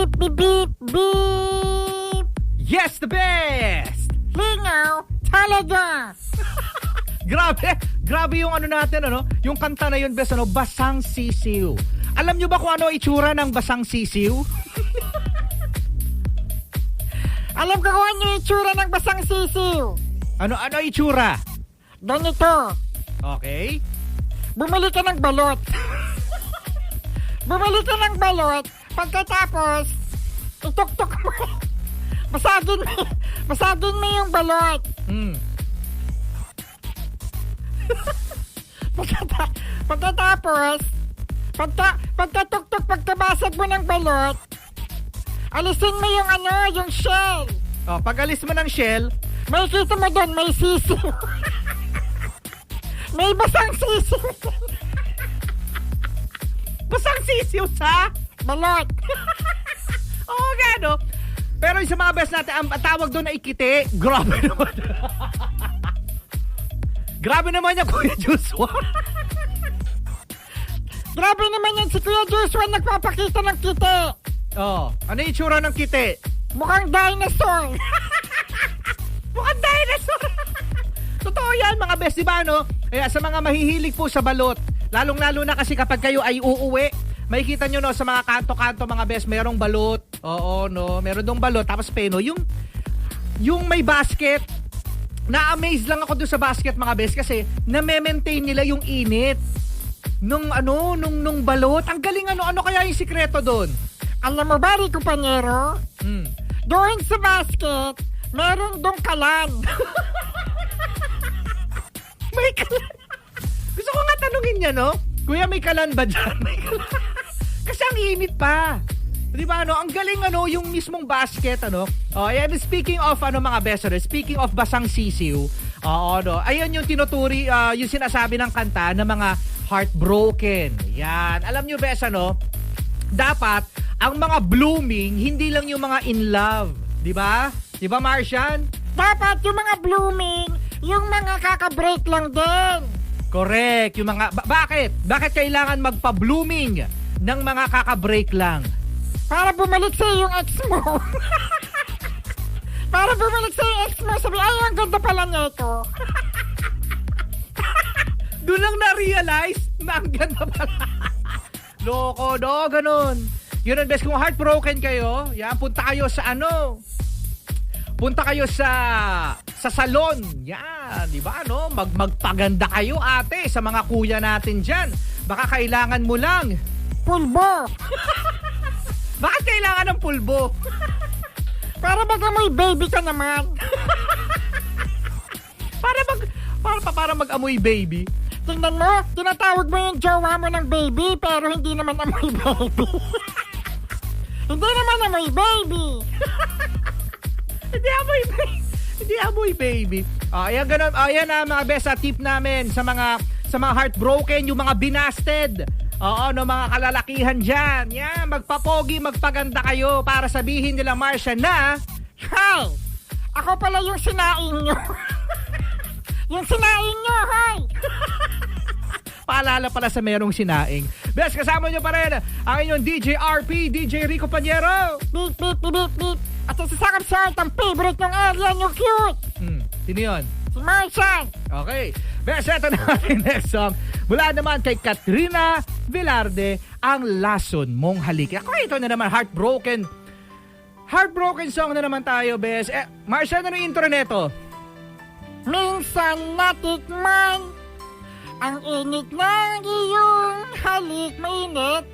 beep, beep, beep, beep. Yes, the best! Lingaw, talaga. Grabe yung ano natin, ano? Yung kanta na yun, best, ano? Basang Sisiw. Alam nyo ba kung ano itsura ng basang sisiw? Alam ko kung ano yung itsura ng basang sisiw. Ano itsura? Ganito. Okay. Bumili ka ng balot. Bumili ka ng balot. Pagkatapos, ituktok mo. Basagin mo yung balot. Pagkatapos, pagkatuktok, pagkabasag mo ng balot, alisin mo yung yung shell. Pag alis mo ng shell, may kita mo doon, may sisiw. May basang sisiw. basang sisiw sa balot. Oo nga, no? Pero yung sa mga best natin, ang tawag doon ay kiti. Grabe naman. Grabe naman yan, Kuya Joshua. Grabe naman yan si Kuya Joshua nagpapakita ng kiti. Ano yung itsura ng kiti? Mukhang dinosaur. Mukhang dinosaur. Totoo yan, mga best, diba, no? Kaya sa mga mahihilig po sa balot, lalong-lalo na kasi kapag kayo ay uuwi, makikita nyo, no, sa mga kanto-kanto, mga best, mayroong balot. Oo, no, meron dong balot. Tapos peno, yung may basket, na-amaze lang ako doon sa basket, mga best, kasi na-maintain nila yung init nung balot. Ang galing, ano kaya yung sikreto doon? Alam mo ba, Rico Panyero? Doon sa basket, meron dong kalan. May kalan. Gusto ko nga tanungin niya, no? Kuya, may kalan ba dyan? May kalan. Kasi ang init pa. Di ba, ano? Ang galing, yung mismong basket, ano? And speaking of, mga bestseller, speaking of basang sisiw, ayun yung tinuturi, yung sinasabi ng kanta ng mga heartbroken. Yan. Alam nyo, best, dapat, ang mga blooming, hindi lang yung mga in love. Di ba? Di ba, Martian? Dapat yung mga blooming, yung mga kaka-break lang din. Correct. Yung mga, bakit? Bakit kailangan magpa-blooming ng mga kaka-break lang? Para bumalik sa'yo yung ex mo. Para bumalik sa'yo yung ex mo. Sabi, ay, ang ganda pala nito. Doon lang na-realize na ang ganda pala. Loko, no? Ganun. Yun ang best. Kung heartbroken kayo, yan, punta kayo sa punta kayo sa salon. Yan, di ba, no? Magpaganda kayo, ate, sa mga kuya natin dyan. Baka kailangan mo lang pulbo. Bakit kailangan ng pulbo? Para mag-amoy baby ka naman. para mag-amoy baby. Tingnan mo, tinatawag mo yung jowa mo ng baby, pero hindi naman amoy baby. Hindi naman amoy baby. Hindi amoy baby. Ayan, ganun. Ayan na, mga best, tip namin sa mga heartbroken, yung mga binasted. Mga kalalakihan dyan. Yan, magpapogi, magpaganda kayo para sabihin nila, Marcia, na, hi, ako pala yung sinaing nyo. Yung sinaing nyo, hi. Paalala pala sa merong sinaing. Best, kasama nyo pa rin ang inyong DJ RP, DJ Rico Panyero. Beep, beep, beep, beep, beep. At sa sakap short, ang favorite ng alien, yung cute. Sino yun? Si Martian. Okay. Best, ito na ating next song. Mula naman kay Katrina Velarde, ang Lason Mong Halik. Ako, ito na naman, heartbroken song na naman tayo, best. Marcia, ano yung intro neto? Minsan natikman ang init ng iyong halik. Mainit.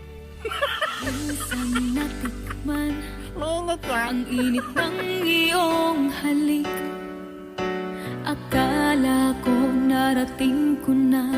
Minsan natikman Mainit yan. ang init ng iyong halik. Akala ko narating ko na